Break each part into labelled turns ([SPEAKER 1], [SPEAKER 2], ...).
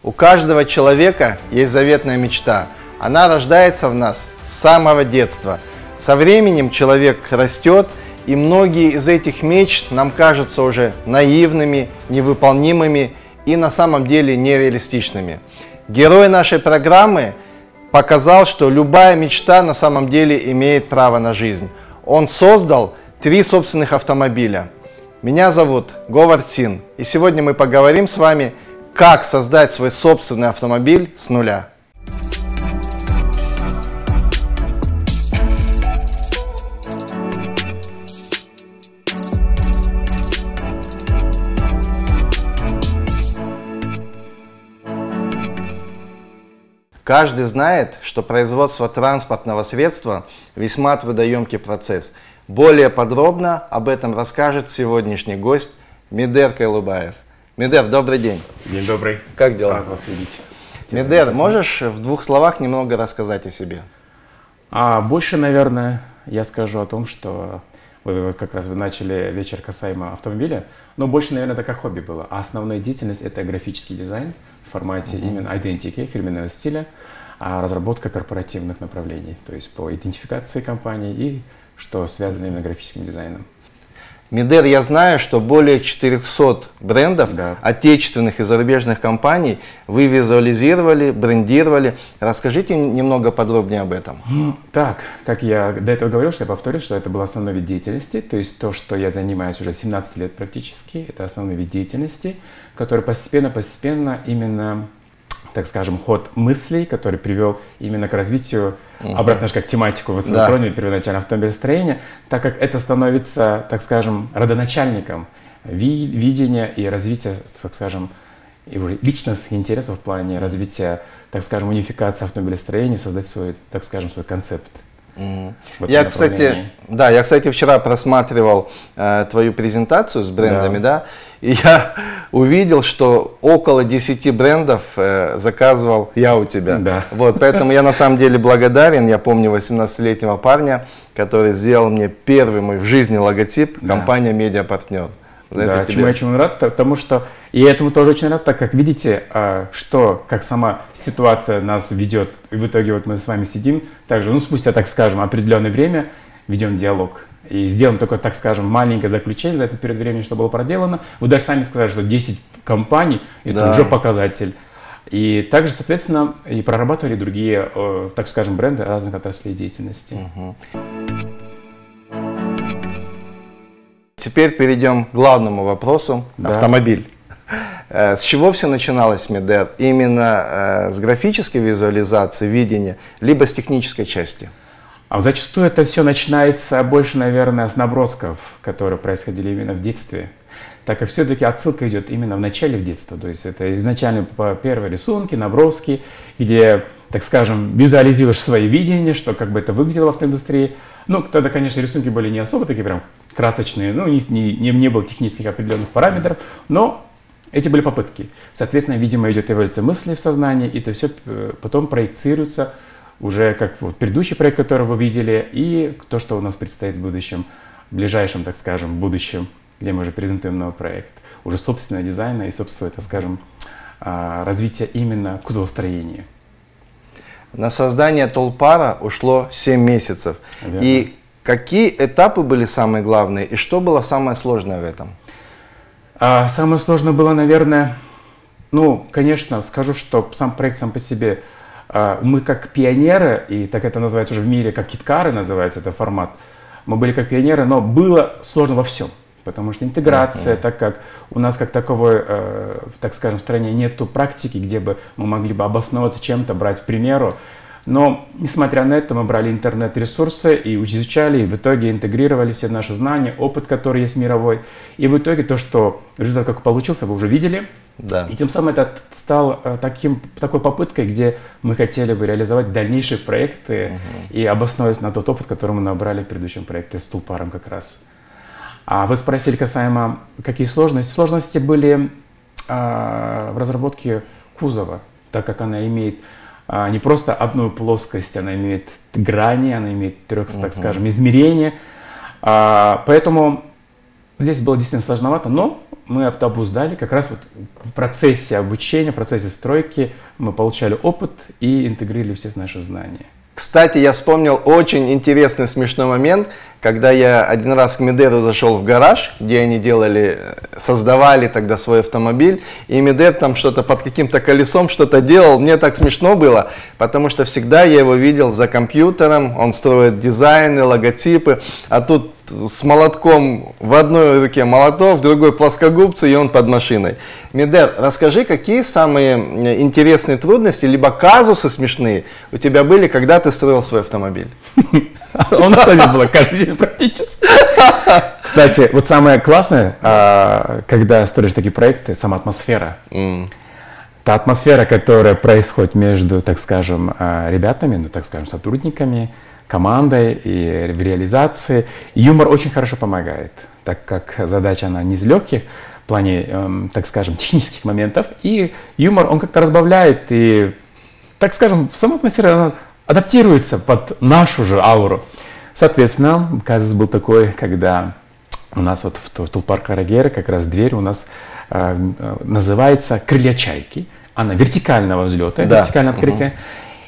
[SPEAKER 1] У каждого человека есть заветная мечта. Она рождается в нас с самого детства. Со временем человек растет, и многие из этих мечт нам кажутся уже наивными, невыполнимыми и на самом деле нереалистичными. Герой нашей программы показал, что любая мечта на самом деле имеет право на жизнь. Он создал 3 собственных автомобиля. Меня зовут Говард Син, и сегодня мы поговорим с вами, как создать свой собственный автомобиль с нуля. Каждый знает, что производство транспортного средства весьма трудоемкий процесс. Более подробно об этом расскажет сегодняшний гость Медер Кайлубаев. Медер, добрый день.
[SPEAKER 2] День добрый.
[SPEAKER 1] Как дела?
[SPEAKER 2] Рад вас видеть.
[SPEAKER 1] Медер, можешь в 2 словах немного рассказать о себе?
[SPEAKER 2] Больше, наверное, я скажу о том, что вы как раз начали вечер касаемо автомобиля, но больше, наверное, это как хобби было. А основная деятельность — это графический дизайн в формате именно идентики, фирменного стиля, а разработка корпоративных направлений, то есть по идентификации компании и что связано именно с графическим дизайном.
[SPEAKER 1] Медер, я знаю, что более 400 брендов,
[SPEAKER 2] Да,
[SPEAKER 1] отечественных и зарубежных компаний вы визуализировали, брендировали. Расскажите немного подробнее об этом.
[SPEAKER 2] Так, как я до этого говорил, что я повторюсь, что это был основной вид деятельности, то есть то, что я занимаюсь уже 17 лет практически, это основной вид деятельности, который постепенно именно, так скажем, ход мыслей, который привел именно к развитию, обратно же как тематику вы затронули, первоначально автомобилестроения, так как это становится, так скажем, родоначальником видения и развития, так скажем, и уже личностных интересов в плане развития, так скажем, унификации автомобилестроения, создать свой, так скажем, свой концепт. Я, кстати, вчера просматривал твою презентацию с брендами, да, и я увидел, что около 10 брендов заказывал я у тебя. Да.
[SPEAKER 1] Вот, поэтому я на самом деле благодарен. Я помню 18-летнего парня, который сделал мне первый мой в жизни логотип, компания «Медиапартнер».
[SPEAKER 2] Да, чему я очень рад, потому что и этому тоже очень рад, так как видите, что как сама ситуация нас ведет, и в итоге вот мы с вами сидим, также, ну, спустя, так скажем, определенное время ведем диалог и сделаем только, так скажем, маленькое заключение за этот период времени, что было проделано. Вы даже сами сказали, что 10 компаний – это уже показатель. И также, соответственно, и прорабатывали другие, так скажем, бренды разных отраслей деятельности.
[SPEAKER 1] Теперь перейдем к главному вопросу – автомобиль. С чего все начиналось, Медер? Именно с графической визуализации, видения, либо с технической части?
[SPEAKER 2] А зачастую это все начинается больше, наверное, с набросков, которые происходили именно в детстве. Так как все-таки отсылка идет именно в начале в детство. То есть это изначально первые рисунки, наброски, где, так скажем, визуализируешь свои видения, что как бы это выглядело в автоиндустрии. Ну, тогда, конечно, рисунки были не особо такие прям красочные, ну, не было технических определенных параметров, но эти были попытки. Соответственно, видимо, идет эволюция мысли в сознании, и это все потом проецируется уже как вот предыдущий проект, который вы видели, и то, что у нас предстоит в будущем, в ближайшем, так скажем, будущем, где мы уже презентуем новый проект, уже собственного дизайна и собственного, так скажем, развития именно кузовостроения.
[SPEAKER 1] На создание Толпара ушло 7 месяцев.
[SPEAKER 2] Верно.
[SPEAKER 1] И какие этапы были самые главные, и что было самое сложное в этом?
[SPEAKER 2] Самое сложное было, наверное, ну, конечно, скажу, что сам проект сам по себе, мы как пионеры, и так это называется уже в мире, как киткары называется это формат, мы были как пионеры, но было сложно во всем. Потому что интеграция, так как у нас как таковой, так скажем, в стране нету практики, где бы мы могли бы обосновываться чем-то, брать к примеру. Но, несмотря на это, мы брали интернет-ресурсы и изучали, и в итоге интегрировали все наши знания, опыт, который есть мировой. И в итоге то, что результат как получился, вы уже видели.
[SPEAKER 1] Да.
[SPEAKER 2] И тем самым это стало такой попыткой, где мы хотели бы реализовать дальнейшие проекты и обосновываясь на тот опыт, который мы набрали в предыдущем проекте с Толпаром как раз. А вы спросили касаемо, какие сложности. Сложности были в разработке кузова, так как она имеет не просто одну плоскость, она имеет грани, она имеет так скажем, измерения. Поэтому здесь было действительно сложновато, но мы это обуздали. Как раз вот в процессе обучения, в процессе стройки мы получали опыт и интегрировали все наши знания.
[SPEAKER 1] Кстати, я вспомнил очень интересный, смешной момент, когда я один раз к Медеру зашел в гараж, где они создавали тогда свой автомобиль, и Медер там что-то под каким-то колесом что-то делал. Мне так смешно было, потому что всегда я его видел за компьютером, он строит дизайны, логотипы, а тут с молотком в одной руке молоток, в другой плоскогубцы, и он под машиной. Медер, расскажи, какие самые интересные трудности, либо казусы смешные у тебя были, когда ты строил свой автомобиль?
[SPEAKER 2] Он на самом деле был каждый день практически. Кстати, вот самое классное, когда строишь такие проекты, сама атмосфера. Та атмосфера, которая происходит между, так скажем, ребятами, ну, так скажем, сотрудниками, командой и в реализации. Юмор очень хорошо помогает, так как задача, она не из легких в плане, так скажем, технических моментов. И юмор, он как-то разбавляет, и, так скажем, сама атмосфера, она адаптируется под нашу же ауру. Соответственно, казус был такой, когда у нас вот в Тулпар Карагер как раз дверь у нас называется «Крылья чайки». Она вертикального взлета, да. Вертикальное открытие.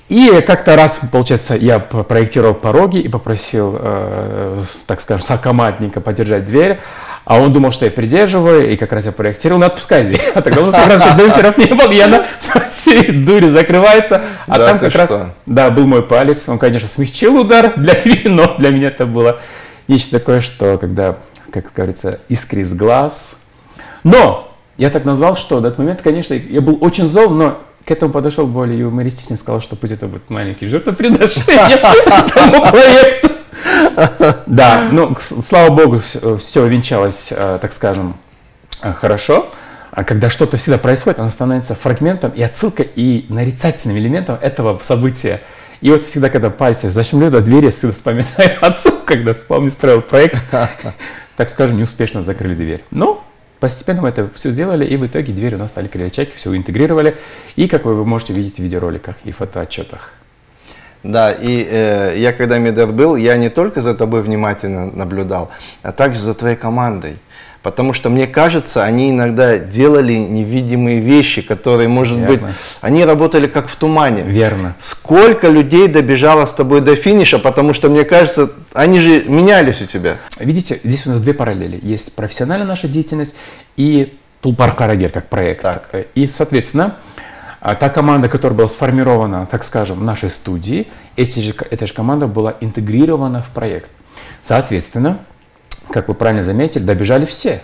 [SPEAKER 2] И как-то раз, получается, я проектировал пороги и попросил, так скажем, сокомандника подержать дверь. А он думал, что я придерживаю, и как раз я проектировал, отпускай дверь. А тогда у нас как раз демпферов не было, и она со всей дури закрывается. А да, там как раз, да, был мой палец. Он, конечно, смягчил удар для двери, но для меня это было нечто такое, что когда, как говорится, искры из глаз. Но я так назвал, что в этот момент, конечно, я был очень зол, но к этому подошел более юмористично, сказал, что пусть это будет маленький жертвоприношение этому проекту. Да, ну, слава богу, все венчалось, так скажем, хорошо. А когда что-то всегда происходит, оно становится фрагментом и отсылкой, и нарицательным элементом этого события. И вот всегда, когда пальцы защемлю до двери, я всегда вспоминаю отцу, когда вспомнил, строил проект, так скажем, неуспешно закрыли дверь. Но постепенно мы это все сделали, и в итоге двери у нас стали крылья чайки, все интегрировали. И, как вы можете видеть в видеороликах и фотоотчетах.
[SPEAKER 1] Да, и я когда Медер был, я не только за тобой внимательно наблюдал, а также за твоей командой. Потому что, мне кажется, они иногда делали невидимые вещи, которые, может быть, они работали как в тумане.
[SPEAKER 2] Верно.
[SPEAKER 1] Сколько людей добежало с тобой до финиша, потому что, мне кажется, они же менялись у тебя.
[SPEAKER 2] Видите, здесь у нас две параллели. Есть профессиональная наша деятельность и Тулпар Карагер как проект.
[SPEAKER 1] Так.
[SPEAKER 2] И, соответственно, та команда, которая была сформирована, так скажем, в нашей студии, эта же команда была интегрирована в проект. Соответственно, как вы правильно заметили, добежали все,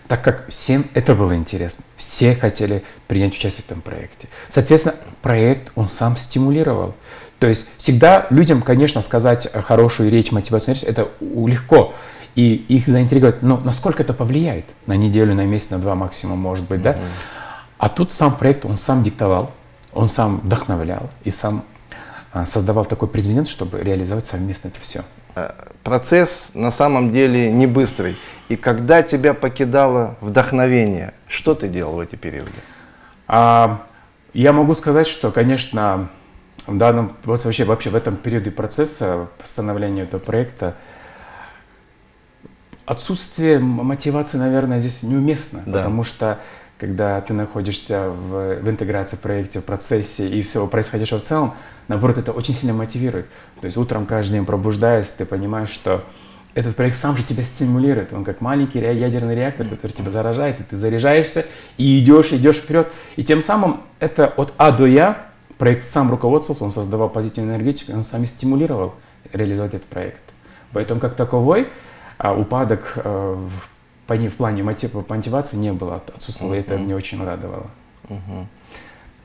[SPEAKER 2] так как всем это было интересно. Все хотели принять участие в этом проекте. Соответственно, проект он сам стимулировал. То есть всегда людям, конечно, сказать хорошую речь, мотивационную речь, это легко. И их заинтриговать, но насколько это повлияет? На неделю, на месяц, на 2 максимум, может быть, да? А тут сам проект, он сам диктовал, он сам вдохновлял и сам создавал такой прецедент, чтобы реализовать совместно это все.
[SPEAKER 1] Процесс на самом деле не быстрый. И когда тебя покидало вдохновение, что ты делал в эти периоды?
[SPEAKER 2] Я могу сказать, что, конечно, в данном, вообще в этом периоде процесса становления этого проекта отсутствие мотивации, наверное, здесь неуместно, да. Потому что когда ты находишься в интеграции в проекте, в процессе и всего происходящего в целом, наоборот, это очень сильно мотивирует. То есть утром каждый день пробуждаясь, ты понимаешь, что этот проект сам же тебя стимулирует. Он как маленький ядерный реактор, который тебя заражает, и ты заряжаешься, и идешь вперед. И тем самым это от А до Я проект сам руководствовался, он создавал позитивную энергетику, он сам и стимулировал реализовать этот проект. Поэтому как таковой упадок в плане мотивации не было, отсутствовало, это меня очень радовало.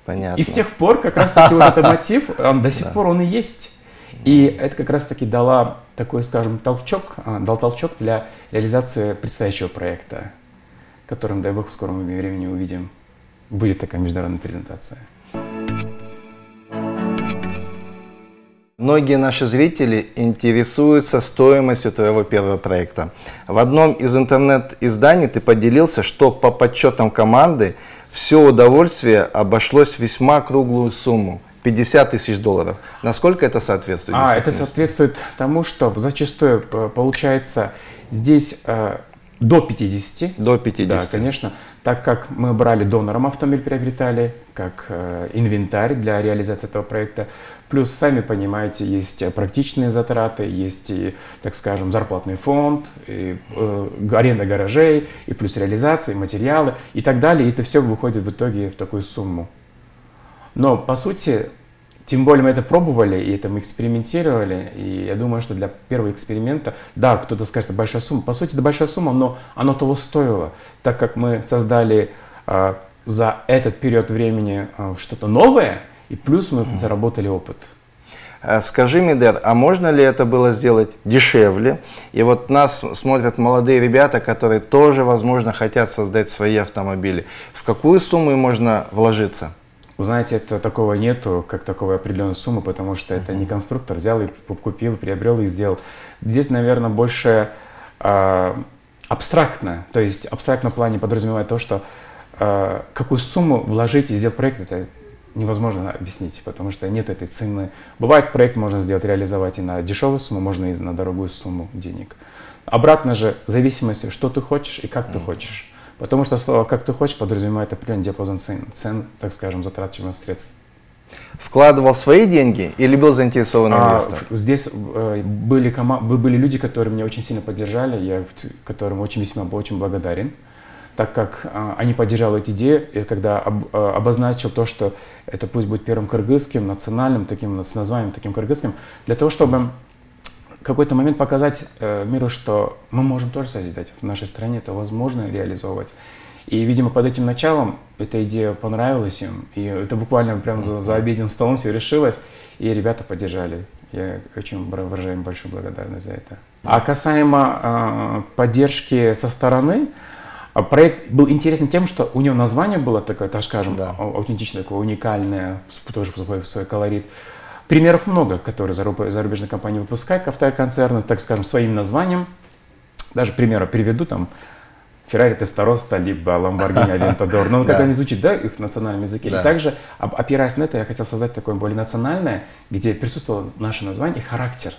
[SPEAKER 1] Понятно.
[SPEAKER 2] И с тех пор как раз таки вот этот мотив, до сих пор он и есть. И это как раз таки дало такой, скажем, дал толчок для реализации предстоящего проекта, которым, дай бог, в скором времени увидим. Будет такая международная презентация.
[SPEAKER 1] Многие наши зрители интересуются стоимостью твоего первого проекта. В одном из интернет-изданий ты поделился, что по подсчетам команды все удовольствие обошлось в весьма круглую сумму – $50 000. Насколько это соответствует?
[SPEAKER 2] Это соответствует тому, что зачастую получается здесь До 50.
[SPEAKER 1] До 50.
[SPEAKER 2] Да, конечно. Так как мы брали донором автомобиль, приобретали, как инвентарь для реализации этого проекта. Плюс, сами понимаете, есть практичные затраты, есть и, так скажем, зарплатный фонд, и, аренда гаражей, и плюс реализация, и материалы, и так далее. И это все выходит в итоге в такую сумму. Но, по сути, тем более мы это пробовали, и это мы экспериментировали, и я думаю, что для первого эксперимента, да, кто-то скажет, это большая сумма. По сути, это большая сумма, но оно того стоило, так как мы создали за этот период времени что-то новое, и плюс мы заработали опыт.
[SPEAKER 1] Скажи, Мидер, а можно ли это было сделать дешевле? И вот нас смотрят молодые ребята, которые тоже, возможно, хотят создать свои автомобили. В какую сумму им можно вложиться?
[SPEAKER 2] Вы знаете, это такого нету, как такой определенной суммы, потому что это не конструктор взял и купил, приобрел и сделал. Здесь, наверное, больше абстрактно. То есть абстрактно в плане подразумевает то, что какую сумму вложить и сделать проект, это невозможно объяснить, потому что нет этой цены. Бывает, проект можно сделать, реализовать и на дешевую сумму, можно и на дорогую сумму денег. Обратно же, в зависимости, что ты хочешь и как ты хочешь. Потому что слово «как ты хочешь» подразумевает определенный диапазон цен, так скажем, затрачиваемых средств.
[SPEAKER 1] Вкладывал свои деньги или был заинтересованный инвестор?
[SPEAKER 2] Здесь были люди, которые меня очень сильно поддержали, я которым очень весьма был очень благодарен, так как они поддержали эту идею, и когда обозначил то, что это пусть будет первым кыргызским, национальным, таким, с названием таким кыргызским, для того, чтобы в какой-то момент показать миру, что мы можем тоже созидать. В нашей стране это возможно реализовывать. И, видимо, под этим началом эта идея понравилась им. И это буквально прямо за обеденным столом все решилось. И ребята поддержали. Я очень выражаю им большую благодарность за это. А касаемо поддержки со стороны, проект был интересен тем, что у него название было такое, так скажем, аутентичное, такое уникальное, тоже свой колорит. Примеров много, которые зарубежные компании выпускают, автоконцерны, так скажем, своим названием. Даже примеры приведу, там, Ferrari Testarossa, либо Lamborghini Aventador. Но как они звучат, да, их национальном языке. И также, опираясь на это, я хотел создать такое более национальное, где присутствовало наше название и характер.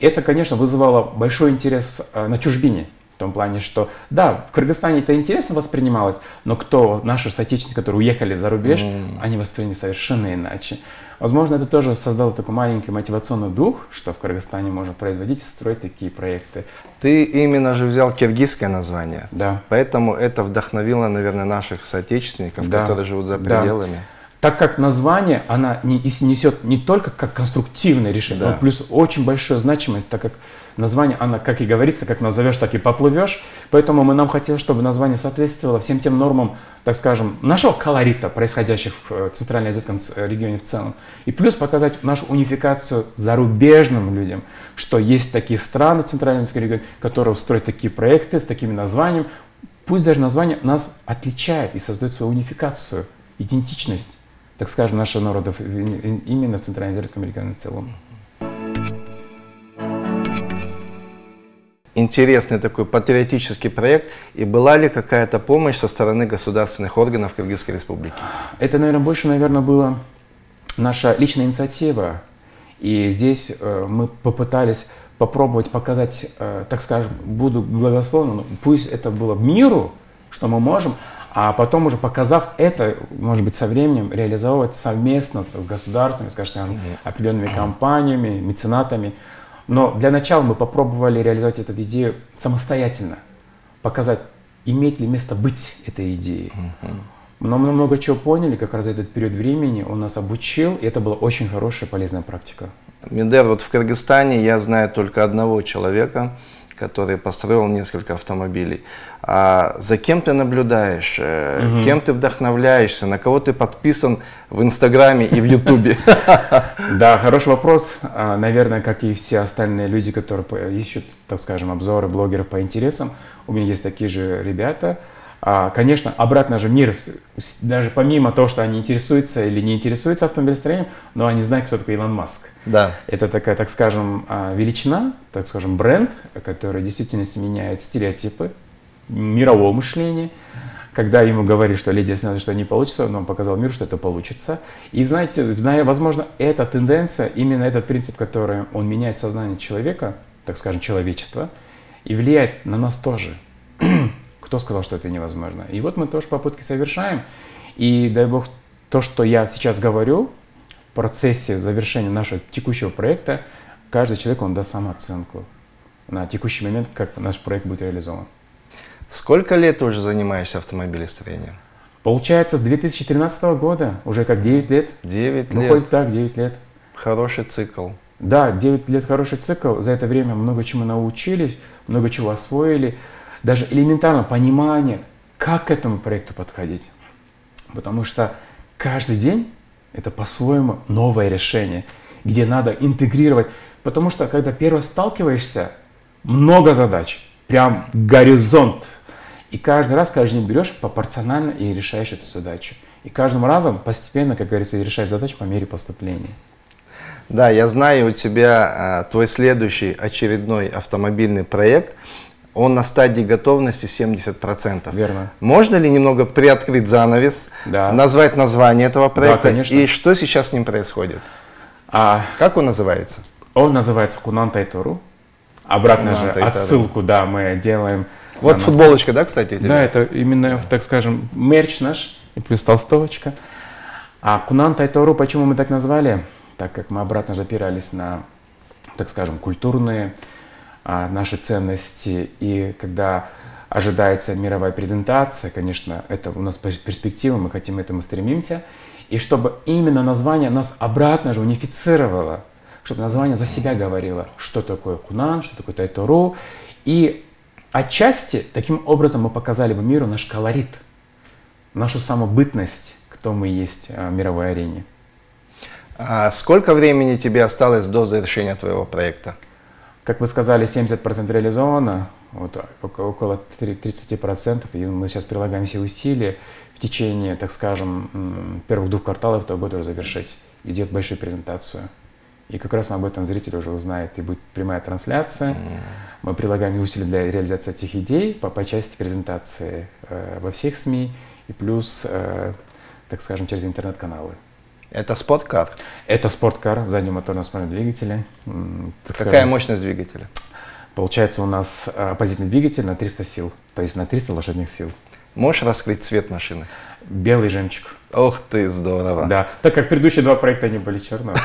[SPEAKER 2] Это, конечно, вызывало большой интерес на чужбине. В том плане, что да, в Кыргызстане это интересно воспринималось, но наши соотечественники, которые уехали за рубеж, они восприняли совершенно иначе. Возможно, это тоже создало такой маленький мотивационный дух, что в Кыргызстане можно производить и строить такие проекты.
[SPEAKER 1] Ты именно же взял киргизское название,
[SPEAKER 2] да.
[SPEAKER 1] Поэтому это вдохновило, наверное, наших соотечественников, которые живут за пределами.
[SPEAKER 2] Так как название, она несет не только как конструктивное решение, но плюс очень большую значимость, так как название, она, как и говорится, как назовешь, так и поплывешь. Поэтому нам хотелось, чтобы название соответствовало всем тем нормам, так скажем, нашего колорита, происходящих в Центральноазиатском регионе в целом. И плюс показать нашу унификацию зарубежным людям, что есть такие страны в Центральноазиатском регионе, которые строят такие проекты с такими названием. Пусть даже название нас отличает и создает свою унификацию, идентичность, так скажем, наших народов именно в Центральноазиатском регионе в целом.
[SPEAKER 1] Интересный такой патриотический проект. И была ли какая-то помощь со стороны государственных органов Кыргызской Республики?
[SPEAKER 2] Это, наверное, больше, была наша личная инициатива. И здесь мы попытались попробовать показать, так скажем, буду благословен, пусть это было миру, что мы можем, а потом уже показав это, может быть, со временем реализовывать совместно с государством, скажем, определенными компаниями, меценатами. Но для начала мы попробовали реализовать эту идею самостоятельно, показать, имеет ли место быть этой идеей. Но мы много чего поняли, как раз за этот период времени он нас обучил, и это была очень хорошая, полезная практика.
[SPEAKER 1] Мидер, вот в Кыргызстане я знаю только одного человека, который построил несколько автомобилей. А за кем ты наблюдаешь, кем ты вдохновляешься, на кого ты подписан в Инстаграме и в Ютубе?
[SPEAKER 2] Да, хороший вопрос. Наверное, как и все остальные люди, которые ищут, так скажем, обзоры блогеров по интересам, у меня есть такие же ребята. Конечно, обратно же мир, даже помимо того, что они интересуются или не интересуются автомобилестроением, но они знают, кто такой Илон Маск.
[SPEAKER 1] Да.
[SPEAKER 2] Это такая, так скажем, величина, так скажем, бренд, который действительно меняет стереотипы мирового мышления. Когда ему говорили, что леди знает, что не получится, но он показал миру, что это получится. И знаете, возможно, эта тенденция, именно этот принцип, который он меняет сознание человека, так скажем, человечества, и влияет на нас тоже. Кто сказал, что это невозможно? И вот мы тоже попытки совершаем. И дай бог, то, что я сейчас говорю, в процессе завершения нашего текущего проекта, каждый человек, он даст самооценку на текущий момент, как наш проект будет реализован.
[SPEAKER 1] Сколько лет ты уже занимаешься автомобилестроением?
[SPEAKER 2] Получается, с 2013 года, уже как 9 лет.
[SPEAKER 1] 9 лет.
[SPEAKER 2] Выходит так, 9 лет.
[SPEAKER 1] Хороший цикл.
[SPEAKER 2] Да, 9 лет хороший цикл. За это время много чему научились, много чего освоили. Даже элементарно понимание, как к этому проекту подходить. Потому что каждый день это по-своему новое решение, где надо интегрировать. Потому что когда первый сталкиваешься, много задач, прям горизонт. И каждый раз, каждый день берешь пропорционально и решаешь эту задачу. И каждым разом постепенно, как говорится, решаешь задачу по мере поступления.
[SPEAKER 1] Да, я знаю, у тебя твой следующий очередной автомобильный проект, он на стадии готовности 70%.
[SPEAKER 2] Верно.
[SPEAKER 1] Можно ли немного приоткрыть занавес,
[SPEAKER 2] да.
[SPEAKER 1] назвать название этого проекта,
[SPEAKER 2] да, конечно.
[SPEAKER 1] И что сейчас с ним происходит? Как он называется?
[SPEAKER 2] Он называется Кунан Тайтору. Обратно
[SPEAKER 1] Кунан
[SPEAKER 2] же
[SPEAKER 1] Тайтору.
[SPEAKER 2] Отсылку, да, мы делаем.
[SPEAKER 1] Вот футболочка, да, кстати?
[SPEAKER 2] Да, это именно, так скажем, мерч наш, и плюс толстовочка. А Кунан Тайтору, почему мы так назвали? Так как мы обратно же опирались на, так скажем, культурные наши ценности. И когда ожидается мировая презентация, конечно, это у нас перспектива, мы хотим к этому стремимся. И чтобы именно название нас обратно же унифицировало, чтобы название за себя говорило, что такое Кунан, что такое Тайтору. И отчасти таким образом мы показали бы миру наш колорит, нашу самобытность, кто мы есть в мировой арене.
[SPEAKER 1] А сколько времени тебе осталось до завершения твоего проекта?
[SPEAKER 2] Как вы сказали, 70% реализовано, вот, около 30%, и мы сейчас прилагаем все усилия в течение, так скажем, первых 2 кварталов этого года завершить и сделать большую презентацию. И как раз об этом зритель уже узнает, и будет прямая трансляция. Мы прилагаем усилия для реализации этих идей по части презентации во всех СМИ и плюс, так скажем, через интернет-каналы.
[SPEAKER 1] Это спорткар?
[SPEAKER 2] Это спорткар, задний моторно-спортивный двигатель.
[SPEAKER 1] Какая мощность двигателя?
[SPEAKER 2] Получается у нас оппозитный двигатель на 300 сил, то есть на 300 лошадиных сил.
[SPEAKER 1] Можешь раскрыть цвет машины?
[SPEAKER 2] Белый жемчуг.
[SPEAKER 1] Ох ты, здорово.
[SPEAKER 2] Да, так как предыдущие 2 проекта они были черного.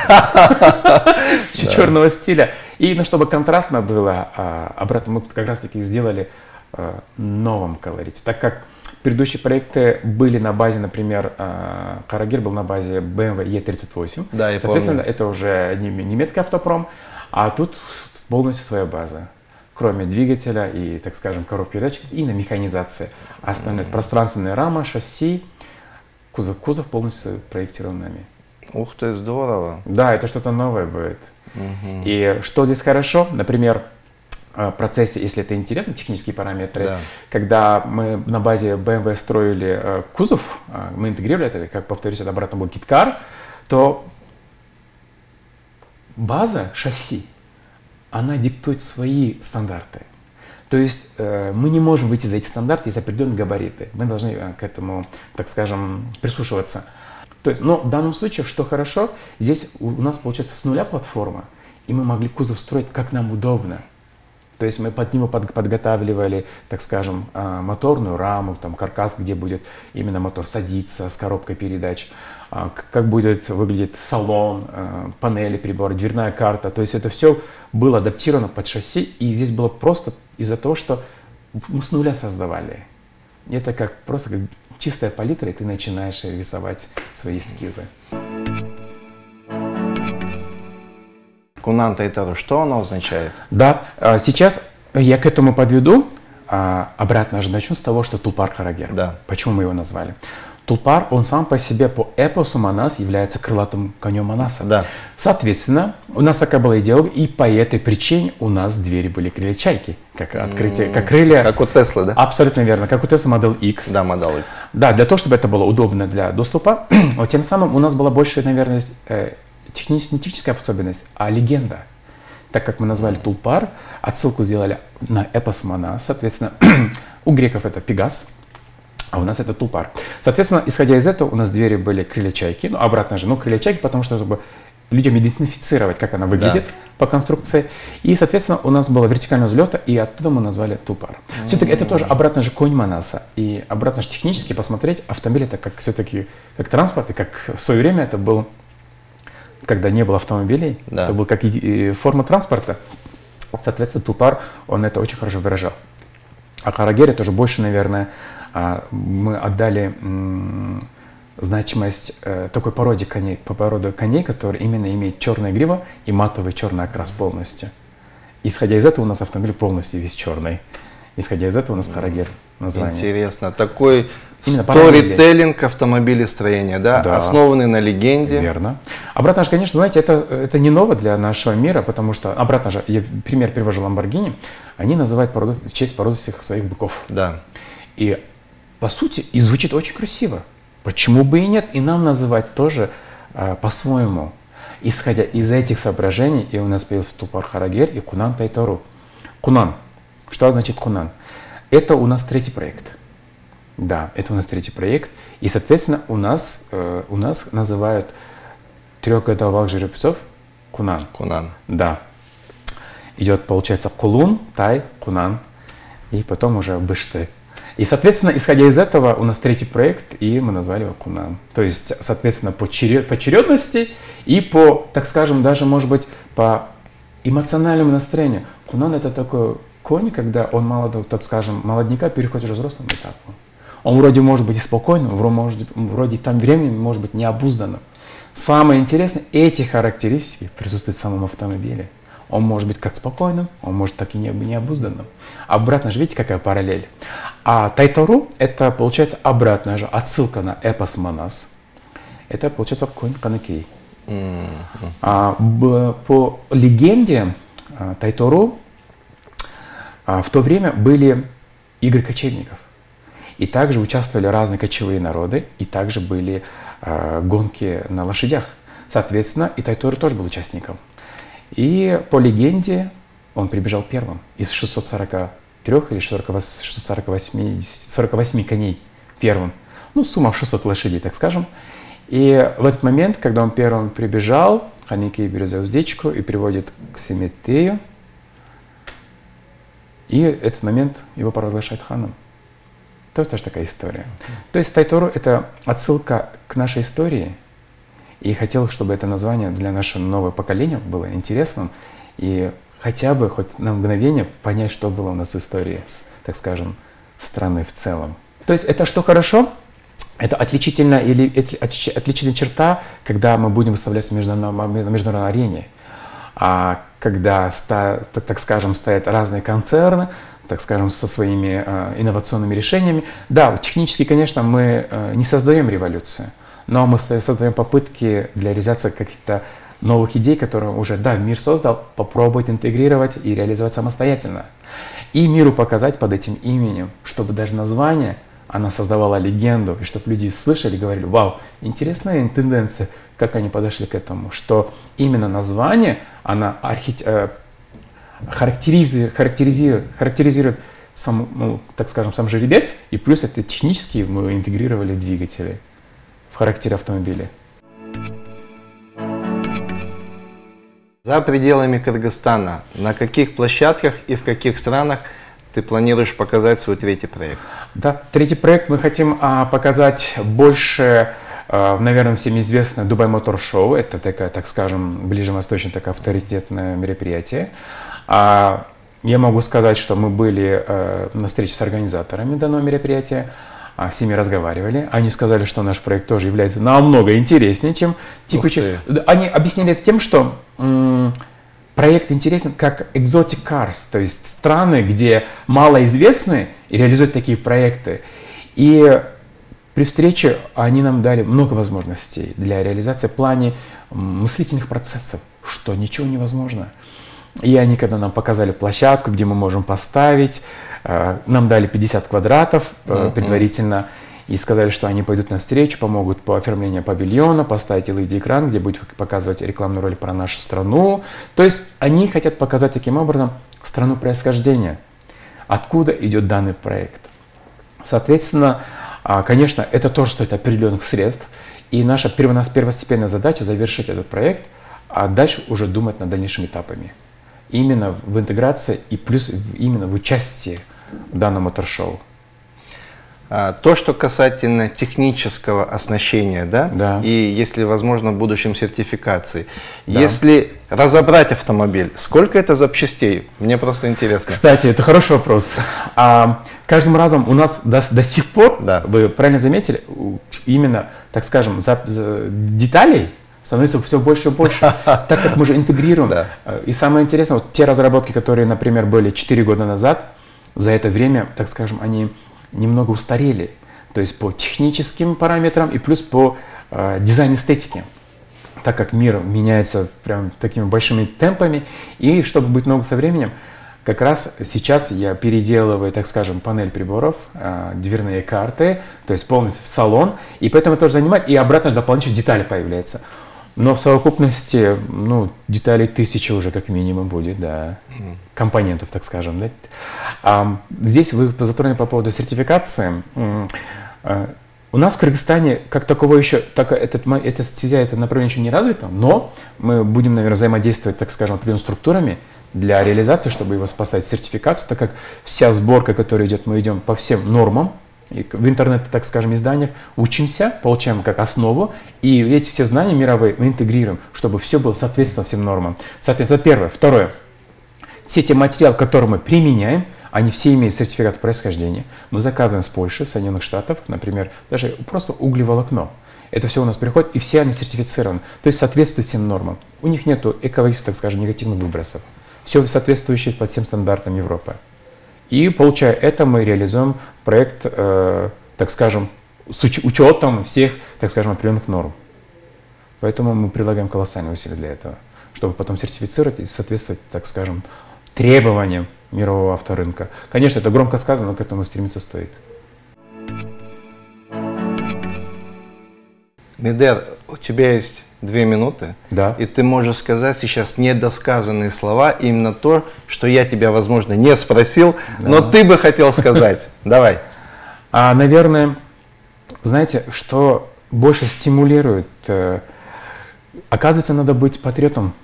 [SPEAKER 2] Черного стиля. И именно чтобы контрастно было, обратно мы как раз таки сделали новом колорите. Так как предыдущие проекты были на базе, например, Карагер был на базе BMW E38.
[SPEAKER 1] Да, я
[SPEAKER 2] соответственно,
[SPEAKER 1] помню.
[SPEAKER 2] это уже немецкий автопром, а тут полностью своя база. Кроме двигателя и, так скажем, коробки передач и на механизации. Остальное пространственная рама, шасси, кузов полностью проектирован нами.
[SPEAKER 1] Ух ты, здорово.
[SPEAKER 2] Да, это что-то новое будет. И что здесь хорошо, например, в процессе, если это интересно, технические параметры,
[SPEAKER 1] Да.
[SPEAKER 2] когда мы на базе BMW строили кузов, мы интегрировали это, как повторюсь, это обратно был киткар, то база шасси, она диктует свои стандарты. То есть мы не можем выйти за эти стандарты, есть определенные габариты. Мы должны к этому, так скажем, прислушиваться. То есть, но в данном случае, что хорошо, здесь у нас получается с нуля платформа, и мы могли кузов строить как нам удобно. То есть мы под него подготавливали, так скажем, моторную раму, там каркас, где будет именно мотор садиться с коробкой передач, как будет выглядеть салон, панели прибора, дверная карта. То есть это все было адаптировано под шасси, и здесь было просто из-за того, что мы с нуля создавали. Это как просто как чистая палитра, и ты начинаешь рисовать свои эскизы.
[SPEAKER 1] Кунан Тайтору, что оно означает?
[SPEAKER 2] Да, сейчас я к этому подведу. Обратно же начну с того, что Тулпар Карагер.
[SPEAKER 1] Да.
[SPEAKER 2] Почему мы его назвали? Тулпар, он сам по себе по эпосу Манас является крылатым конем Манаса.
[SPEAKER 1] Да.
[SPEAKER 2] Соответственно, у нас такая была идеология, и по этой причине у нас двери были крылья чайки. Как открытие, как крылья.
[SPEAKER 1] Как у Теслы, да?
[SPEAKER 2] Абсолютно верно, как у Tesla Model X.
[SPEAKER 1] Да, Model X.
[SPEAKER 2] Да, для того, чтобы это было удобно для доступа, но тем самым у нас была больше, наверное, не техническая особенность, а легенда. Так как мы назвали Тулпар, отсылку сделали на эпос Манас, соответственно, у греков это Пегас, а у нас это Тулпар. Соответственно, исходя из этого, у нас двери были крылья чайки, ну, обратно же, крылья чайки, потому что, чтобы людям идентифицировать, как она выглядит по конструкции. И, соответственно, у нас было вертикального взлета, и оттуда мы назвали Тупар. Все-таки это тоже обратно же конь Манаса. И обратно же технически посмотреть, автомобиль это как все-таки как транспорт, и как в свое время это был, когда не было автомобилей, это был как и форма транспорта. Соответственно, Тупар, он это очень хорошо выражал. А Карагере тоже больше, наверное, мы отдали значимость такой породе коней, по породе коней, которые именно имеют черное грива и матовый черный окрас полностью. Исходя из этого у нас автомобиль полностью весь черный. Исходя из этого у нас Карагер название.
[SPEAKER 1] Интересно. Такой сторителлинг автомобилестроения, да? Основанный на легенде.
[SPEAKER 2] Верно. Обратно же, конечно, знаете, это не ново для нашего мира, потому что, обратно же, я пример привожу Lamborghini, они называют породу, в честь породы всех своих быков.
[SPEAKER 1] Да.
[SPEAKER 2] И по сути, и звучит очень красиво. Почему бы и нет? И нам называть тоже по-своему. Исходя из этих соображений, и у нас появился Тупар Карагер и Кунан Тайтору. Кунан. Что означает Кунан? Это у нас третий проект. Да, это у нас третий проект. И, соответственно, у нас называют трехгодовых жеребцов Кунан.
[SPEAKER 1] Кунан.
[SPEAKER 2] Да. Идет, получается, Кулун, Тай, Кунан. И потом уже Бышты. И, соответственно, исходя из этого, у нас третий проект, и мы назвали его Кунан. То есть, соответственно, по очередности и по, так скажем, даже, может быть, по эмоциональному настроению. Кунан – это такой конь, когда он, так скажем, молодняка переходит уже к взрослому этапу. Он вроде может быть и спокойным, вроде там временем может быть необузданным. Самое интересное, эти характеристики присутствуют в самом автомобиле. Он может быть как спокойным, он может так и необузданным. Обратно же, видите, какая параллель. А Тайтору – это, получается, обратная же отсылка на эпос Манас. Это, получается, конь Канакей. По легенде Тайтору в то время были игры кочевников. И также участвовали разные кочевые народы, и также были гонки на лошадях. Соответственно, и Тайтору тоже был участником. И по легенде он прибежал первым из 643 или 648 коней первым. Ну, сумма в 600 лошадей, так скажем. И в этот момент, когда он первым прибежал, Канакей берет за уздечку и приводит к Семетею. И этот момент его провозглашает ханом. То есть тоже такая история. То есть Тайтору – это отсылка к нашей истории. И хотел, чтобы это название для нашего нового поколения было интересным. И хотя бы хоть на мгновение понять, что было у нас в истории, так скажем, страны в целом. То есть это что хорошо? Это отличительная черта, когда мы будем выставляться на международной арене. А когда, так скажем, стоят разные концерны, так скажем, со своими инновационными решениями. Да, технически, конечно, мы не создаем революцию, но мы создаем попытки для реализации каких-то новых идей, которые уже, да, мир создал, попробовать интегрировать и реализовать самостоятельно. И миру показать под этим именем, чтобы даже название, она создавала легенду, и чтобы люди слышали и говорили: вау, интересная тенденция, как они подошли к этому, что именно название, она характеризует сам, ну, так скажем, сам жеребец, и плюс это технически мы интегрировали двигатели в характере автомобиля.
[SPEAKER 1] За пределами Кыргызстана, на каких площадках и в каких странах ты планируешь показать свой третий проект?
[SPEAKER 2] Да, третий проект мы хотим показать больше, наверное, всем известное Dubai Motor Show. Это такая, так скажем, ближневосточное такое авторитетное мероприятие. Я могу сказать, что мы были на встрече с организаторами данного мероприятия, с ними разговаривали. Они сказали, что наш проект тоже является намного интереснее, чем текущий. Они объяснили это тем, что проект интересен как exotic cars, то есть страны, где малоизвестны и реализуют такие проекты. И при встрече они нам дали много возможностей для реализации в плане мыслительных процессов, что ничего невозможно. И они, когда нам показали площадку, где мы можем поставить, нам дали 50 квадратов предварительно и сказали, что они пойдут навстречу, помогут по оформлению павильона, поставить LED-экран, где будет показывать рекламную ролик про нашу страну. То есть они хотят показать таким образом страну происхождения, откуда идет данный проект. Соответственно, конечно, это тоже стоит определенных средств. И наша первостепенная задача завершить этот проект, а дальше уже думать над дальнейшими этапами. Именно в интеграции и плюс именно в участии в данном мотор-шоу.
[SPEAKER 1] То, что касательно технического оснащения, да?
[SPEAKER 2] Да.
[SPEAKER 1] И если возможно в будущем сертификации. Да. Если разобрать автомобиль, сколько это запчастей? Мне просто интересно.
[SPEAKER 2] Кстати, это хороший вопрос. Каждым разом у нас до сих пор,
[SPEAKER 1] да,
[SPEAKER 2] вы правильно заметили, именно, так скажем, деталей становится все больше и больше, так как мы же интегрируем.
[SPEAKER 1] Да.
[SPEAKER 2] И самое интересное, вот те разработки, которые, например, были 4 года назад, за это время, так скажем, они немного устарели. То есть по техническим параметрам и плюс по дизайн-эстетике. Так как мир меняется прям такими большими темпами, и чтобы быть много со временем, как раз сейчас я переделываю, так скажем, панель приборов, дверные карты, то есть полностью в салон, и поэтому это тоже занимает, и обратно дополнительные детали появляются. Но в совокупности, ну, деталей 1000 уже как минимум будет, да, компонентов, так скажем. Да. Здесь вы затронули по поводу сертификации. У нас в Кыргызстане как такового еще, эта стезя, это направление еще не развито, но мы будем, наверное, взаимодействовать, так скажем, определенными структурами для реализации, чтобы его поставить в сертификацию, так как вся сборка, которая идет, мы идем по всем нормам. И в интернете, так скажем, изданиях учимся, получаем как основу, и эти все знания мировые мы интегрируем, чтобы все было соответственно всем нормам. Соответственно, первое. Второе. Все те материалы, которые мы применяем, они все имеют сертификат происхождения. Мы заказываем с Польши, Соединенных Штатов, например, даже просто углеволокно. Это все у нас приходит, и все они сертифицированы, то есть соответствуют всем нормам. У них нет экологических, так скажем, негативных выбросов. Все соответствующее под всем стандартам Европы. И, получая это, мы реализуем проект, так скажем, с учетом всех, так скажем, определенных норм. Поэтому мы прилагаем колоссальные усилия для этого, чтобы потом сертифицировать и соответствовать, так скажем, требованиям мирового авторынка. Конечно, это громко сказано, но к этому стремиться стоит.
[SPEAKER 1] Медер, у тебя есть 2 минуты,
[SPEAKER 2] да,
[SPEAKER 1] и ты можешь сказать сейчас недосказанные слова, именно то, что я тебя, возможно, не спросил, да, но ты бы хотел сказать. Давай.
[SPEAKER 2] Наверное, знаете, что больше стимулирует? Оказывается, надо быть патриотом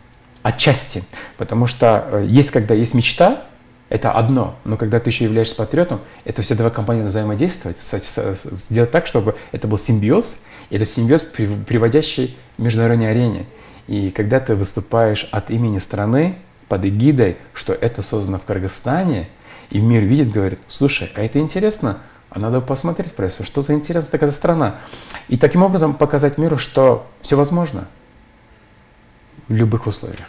[SPEAKER 2] отчасти, потому что когда есть мечта, это одно, но когда ты еще являешься патриотом, это все 2 компонента взаимодействовать, сделать так, чтобы это был симбиоз, и это симбиоз, приводящий к международной арене. И когда ты выступаешь от имени страны под эгидой, что это создано в Кыргызстане, и мир видит, говорит: слушай, а это интересно, а надо посмотреть просто, что за интересная такая страна. И таким образом показать миру, что все возможно в любых условиях.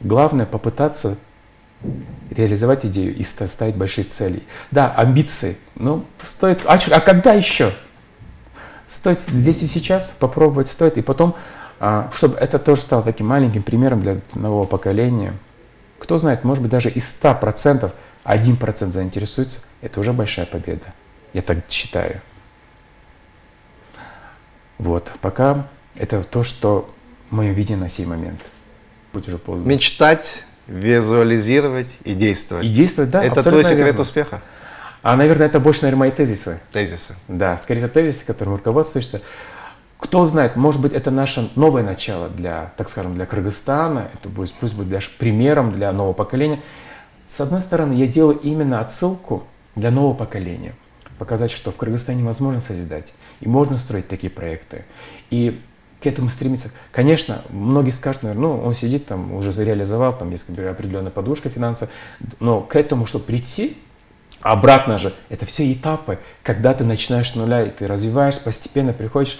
[SPEAKER 2] Главное попытаться реализовать идею и ставить большие цели. Да, амбиции, ну, стоит, а когда еще? Стоит здесь и сейчас попробовать, стоит, и потом, чтобы это тоже стало таким маленьким примером для нового поколения. Кто знает, может быть, даже из 100% 1% заинтересуется, это уже большая победа. Я так считаю. Вот, пока это то, что мое видение на сей момент. Будь уже поздно.
[SPEAKER 1] Мечтать, визуализировать и действовать.
[SPEAKER 2] И действовать, да.
[SPEAKER 1] Это твой секрет успеха?
[SPEAKER 2] Наверное, это больше, наверное, мои тезисы.
[SPEAKER 1] Тезисы.
[SPEAKER 2] Да, скорее всего, тезисы, которыми руководствуешься. Кто знает, может быть, это наше новое начало для, так скажем, для Кыргызстана. Это пусть будет даже примером для нового поколения. С одной стороны, я делаю именно отсылку для нового поколения. Показать, что в Кыргызстане возможно созидать. И можно строить такие проекты. И к этому стремиться. Конечно, многие скажут, наверное, ну, он сидит там, уже реализовал, там есть определенная подушка финансовая, но к этому, чтобы прийти, обратно же, это все этапы, когда ты начинаешь с нуля, и ты развиваешься, постепенно приходишь,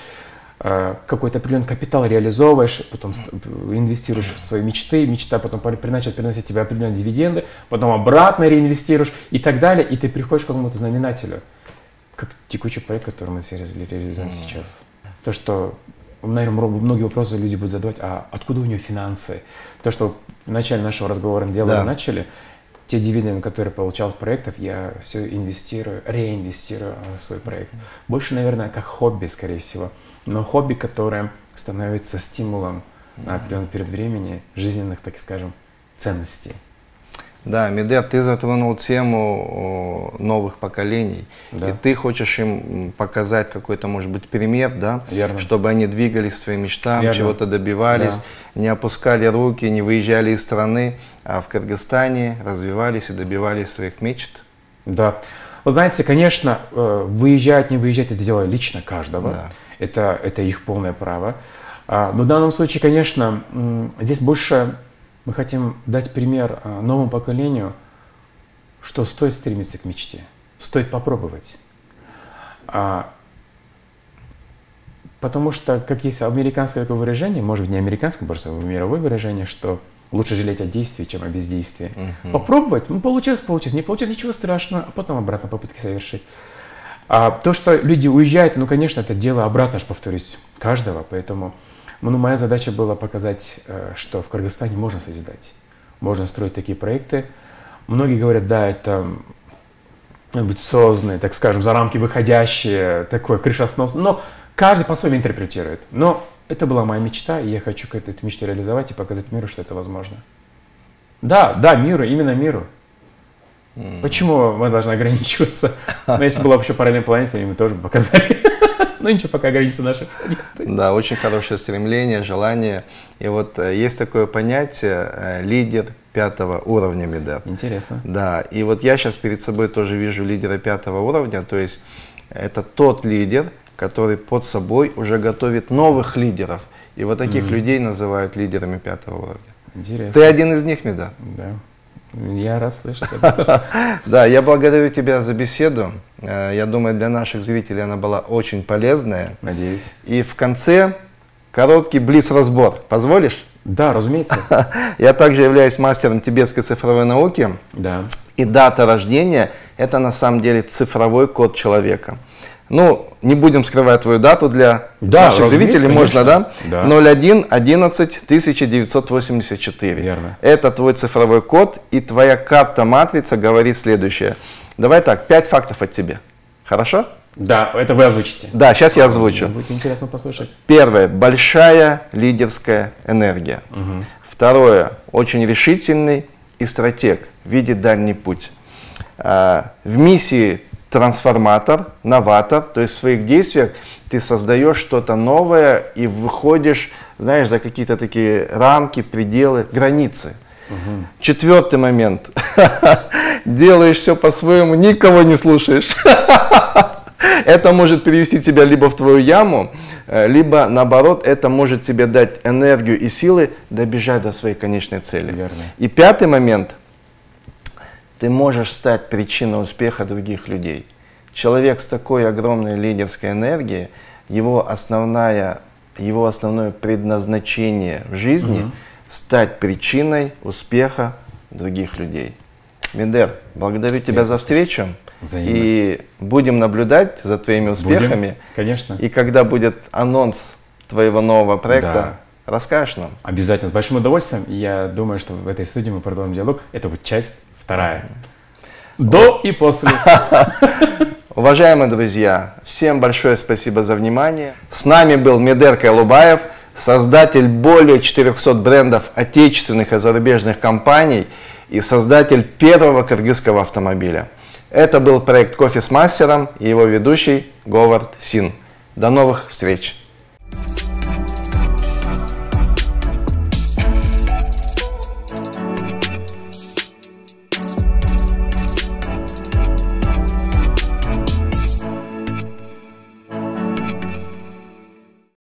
[SPEAKER 2] какой-то определенный капитал реализовываешь, потом инвестируешь в свои мечты, мечта потом начинает приносить тебе определенные дивиденды, потом обратно реинвестируешь и так далее, и ты приходишь к какому-то знаменателю, как текущий проект, который мы реализуем сейчас. То, что, наверное, многие вопросы люди будут задавать, а откуда у него финансы? То, что в начале нашего разговора начали, те дивиденды, которые получал с проектов, я все реинвестирую в свой проект. Больше, наверное, как хобби, скорее всего. Но хобби, которое становится стимулом на определенный период времени жизненных, так скажем, ценностей.
[SPEAKER 1] Да, Медер, ты затронул тему новых поколений,
[SPEAKER 2] Да.
[SPEAKER 1] и ты хочешь им показать какой-то, может быть, пример, да,
[SPEAKER 2] Верно.
[SPEAKER 1] чтобы они двигались к своим мечтам,
[SPEAKER 2] Верно.
[SPEAKER 1] чего-то добивались,
[SPEAKER 2] Да.
[SPEAKER 1] не опускали руки, не выезжали из страны, а в Кыргызстане развивались и добивались своих мечт.
[SPEAKER 2] Да. Вы знаете, конечно, выезжать, не выезжать, это дело лично каждого.
[SPEAKER 1] Да.
[SPEAKER 2] Это их полное право. Но в данном случае, конечно, здесь больше мы хотим дать пример новому поколению, что стоит стремиться к мечте, стоит попробовать. Потому что, как есть американское такое выражение, может быть не американское, просто мировое выражение, что лучше жалеть о действии, чем о бездействии. Попробовать, получилось, не получилось, ничего страшного, а потом обратно попытки совершить. То, что люди уезжают, ну, конечно, это дело обратно, же повторюсь, каждого, поэтому моя задача была показать, что в Кыргызстане можно созидать, можно строить такие проекты. Многие говорят, да, это амбициозные, так скажем, за рамки выходящие, такое крышесносное, но каждый по-своему интерпретирует. Но это была моя мечта, и я хочу эту мечту реализовать и показать миру, что это возможно. Да, миру, именно миру. Почему мы должны ограничиваться? Но если была бы еще параллельная планета, мы тоже бы показали. Ну ничего, пока ограничится нашей планетой.
[SPEAKER 1] Да, очень хорошее стремление, желание. И вот есть такое понятие лидер 5-го уровня, Медер.
[SPEAKER 2] Интересно.
[SPEAKER 1] Да, и вот я сейчас перед собой тоже вижу лидера 5-го уровня, то есть это тот лидер, который под собой уже готовит новых лидеров. И вот таких людей называют лидерами 5-го уровня.
[SPEAKER 2] Интересно.
[SPEAKER 1] Ты один из них, Медер?
[SPEAKER 2] Да. Я рад слышать это.
[SPEAKER 1] Да, я благодарю тебя за беседу. Я думаю, для наших зрителей она была очень полезная.
[SPEAKER 2] Надеюсь.
[SPEAKER 1] И в конце короткий блиц-разбор. Позволишь?
[SPEAKER 2] Да, разумеется.
[SPEAKER 1] Я также являюсь мастером тибетской цифровой науки.
[SPEAKER 2] Да.
[SPEAKER 1] И дата рождения – это на самом деле цифровой код человека. Ну, не будем скрывать твою дату для наших зрителей, можно, да? 01/11/1984.
[SPEAKER 2] Верно.
[SPEAKER 1] Это твой цифровой код, и твоя карта-матрица говорит следующее. Давай так, 5 фактов от тебя. Хорошо?
[SPEAKER 2] Да, это вы озвучите.
[SPEAKER 1] Да, сейчас я озвучу.
[SPEAKER 2] Будет интересно послушать.
[SPEAKER 1] Первое – большая лидерская энергия. Второе – очень решительный и стратег, видит дальний путь. В миссии трансформатор, новатор, то есть в своих действиях ты создаешь что-то новое и выходишь, знаешь, за какие-то такие рамки, пределы, границы. Четвертый момент. Делаешь все по-своему, никого не слушаешь. Это может перевести тебя либо в твою яму, либо наоборот, это может тебе дать энергию и силы добежать до своей конечной цели.
[SPEAKER 2] Верно.
[SPEAKER 1] И пятый момент. Ты можешь стать причиной успеха других людей. Человек с такой огромной лидерской энергией, его основное предназначение в жизни стать причиной успеха других людей. Медер, благодарю тебя за встречу.
[SPEAKER 2] Взаимно.
[SPEAKER 1] И будем наблюдать за твоими успехами.
[SPEAKER 2] Будем, конечно.
[SPEAKER 1] И когда будет анонс твоего нового проекта, расскажешь нам.
[SPEAKER 2] Обязательно, с большим удовольствием. И я думаю, что в этой студии мы продолжим диалог. Это будет часть вторая. До и после.
[SPEAKER 1] Уважаемые друзья, всем большое спасибо за внимание. С нами был Медер Кайлубаев, создатель более 400 брендов отечественных и зарубежных компаний и создатель первого кыргызского автомобиля. Это был проект «Кофе с мастером» и его ведущий Говард Син. До новых встреч!